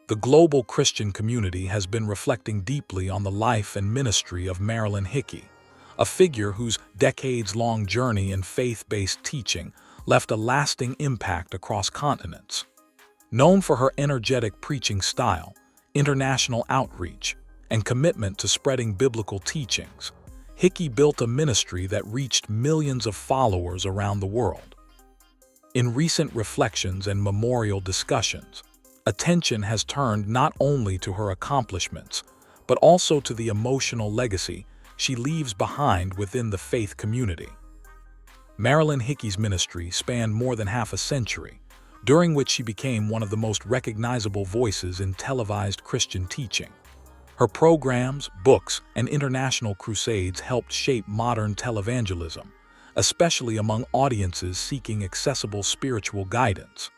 The global Christian community has been reflecting deeply on the life and ministry of Marilyn Hickey, a figure whose decades-long journey in faith-based teaching left a lasting impact across continents. Known for her energetic preaching style, international outreach, and commitment to spreading biblical teachings, Hickey built a ministry that reached millions of followers around the world. In recent reflections and memorial discussions, attention has turned not only to her accomplishments, but also to the emotional legacy she leaves behind within the faith community. Marilyn Hickey's ministry spanned more than half a century, during which she became one of the most recognizable voices in televised Christian teaching. Her programs, books, and international crusades helped shape modern televangelism, especially among audiences seeking accessible spiritual guidance.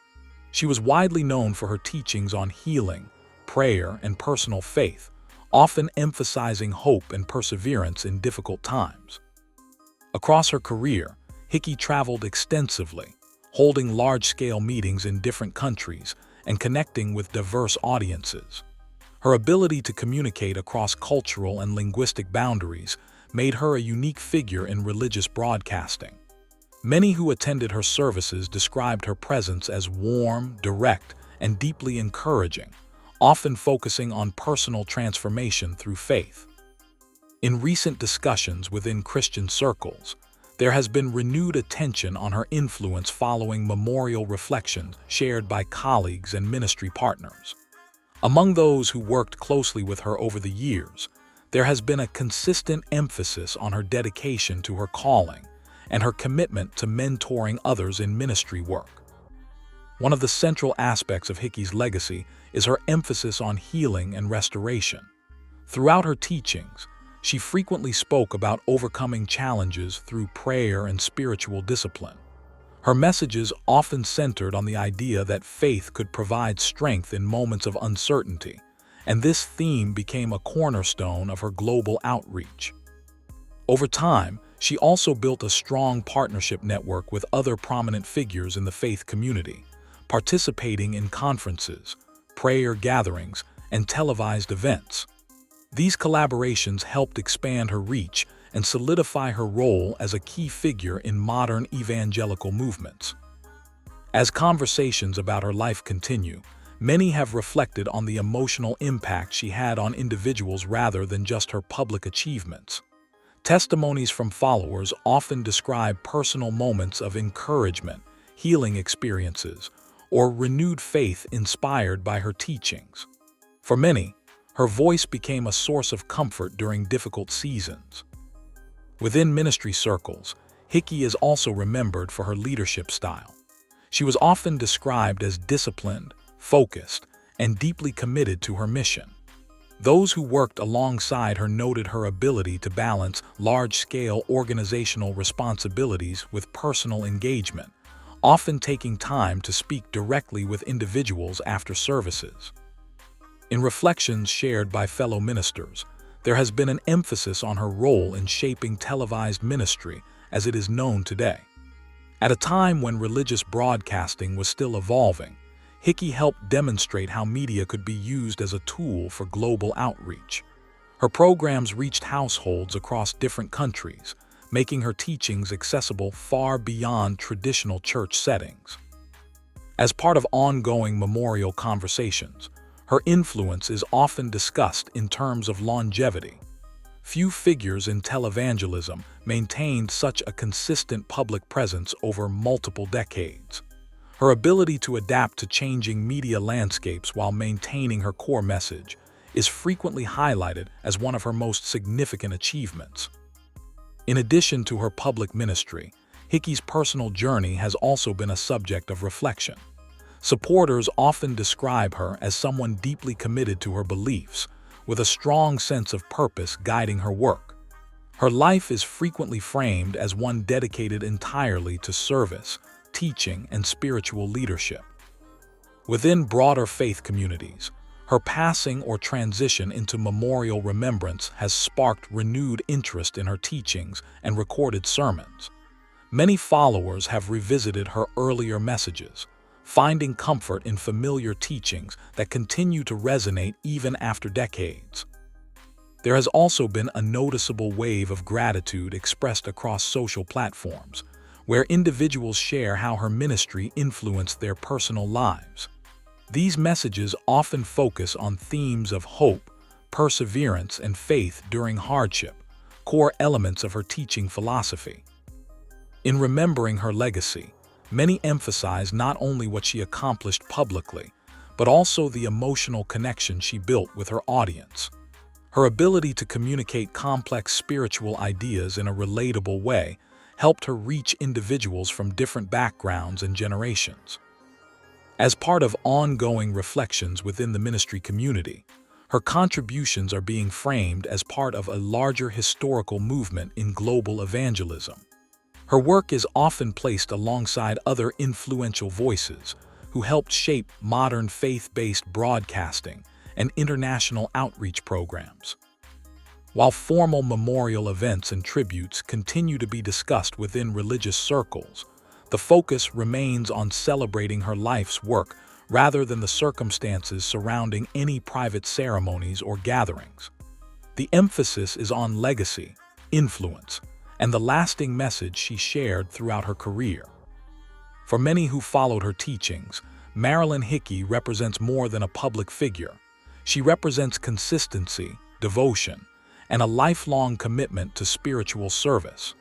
She was widely known for her teachings on healing, prayer, and personal faith, often emphasizing hope and perseverance in difficult times. Across her career, Hickey traveled extensively, holding large-scale meetings in different countries and connecting with diverse audiences. Her ability to communicate across cultural and linguistic boundaries made her a unique figure in religious broadcasting. Many who attended her services described her presence as warm, direct, and deeply encouraging, often focusing on personal transformation through faith. In recent discussions within Christian circles, there has been renewed attention on her influence following memorial reflections shared by colleagues and ministry partners. Among those who worked closely with her over the years, there has been a consistent emphasis on her dedication to her calling and her commitment to mentoring others in ministry work. One of the central aspects of Hickey's legacy is her emphasis on healing and restoration. Throughout her teachings, she frequently spoke about overcoming challenges through prayer and spiritual discipline. Her messages often centered on the idea that faith could provide strength in moments of uncertainty, and this theme became a cornerstone of her global outreach. Over time, she also built a strong partnership network with other prominent figures in the faith community, participating in conferences, prayer gatherings, and televised events. These collaborations helped expand her reach and solidify her role as a key figure in modern evangelical movements. As conversations about her life continue, many have reflected on the emotional impact she had on individuals rather than just her public achievements. Testimonies from followers often describe personal moments of encouragement, healing experiences, or renewed faith inspired by her teachings. For many, her voice became a source of comfort during difficult seasons. Within ministry circles, Hickey is also remembered for her leadership style. She was often described as disciplined, focused, and deeply committed to her mission. Those who worked alongside her noted her ability to balance large-scale organizational responsibilities with personal engagement, often taking time to speak directly with individuals after services. In reflections shared by fellow ministers, there has been an emphasis on her role in shaping televised ministry as it is known today. At a time when religious broadcasting was still evolving, Hickey helped demonstrate how media could be used as a tool for global outreach. Her programs reached households across different countries, making her teachings accessible far beyond traditional church settings. As part of ongoing memorial conversations, her influence is often discussed in terms of longevity. Few figures in televangelism maintained such a consistent public presence over multiple decades. Her ability to adapt to changing media landscapes while maintaining her core message is frequently highlighted as one of her most significant achievements. In addition to her public ministry, Hickey's personal journey has also been a subject of reflection. Supporters often describe her as someone deeply committed to her beliefs, with a strong sense of purpose guiding her work. Her life is frequently framed as one dedicated entirely to service, teaching, and spiritual leadership. Within broader faith communities, her passing or transition into memorial remembrance has sparked renewed interest in her teachings and recorded sermons. Many followers have revisited her earlier messages, finding comfort in familiar teachings that continue to resonate even after decades. There has also been a noticeable wave of gratitude expressed across social platforms, where individuals share how her ministry influenced their personal lives. These messages often focus on themes of hope, perseverance, and faith during hardship, core elements of her teaching philosophy. In remembering her legacy, many emphasize not only what she accomplished publicly, but also the emotional connection she built with her audience. Her ability to communicate complex spiritual ideas in a relatable way helped her reach individuals from different backgrounds and generations. As part of ongoing reflections within the ministry community, her contributions are being framed as part of a larger historical movement in global evangelism. Her work is often placed alongside other influential voices who helped shape modern faith-based broadcasting and international outreach programs. While formal memorial events and tributes continue to be discussed within religious circles, the focus remains on celebrating her life's work rather than the circumstances surrounding any private ceremonies or gatherings. The emphasis is on legacy, influence, and the lasting message she shared throughout her career. For many who followed her teachings, Marilyn Hickey represents more than a public figure. She represents consistency, devotion, and a lifelong commitment to spiritual service.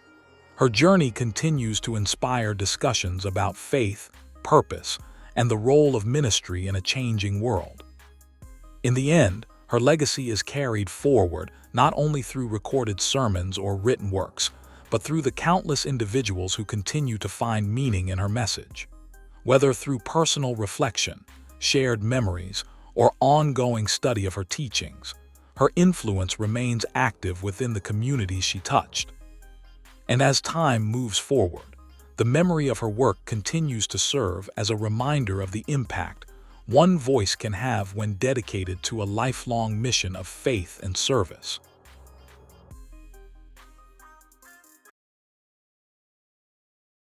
Her journey continues to inspire discussions about faith, purpose, and the role of ministry in a changing world. In the end, her legacy is carried forward not only through recorded sermons or written works, but through the countless individuals who continue to find meaning in her message. Whether through personal reflection, shared memories, or ongoing study of her teachings, her influence remains active within the communities she touched. And as time moves forward, the memory of her work continues to serve as a reminder of the impact one voice can have when dedicated to a lifelong mission of faith and service.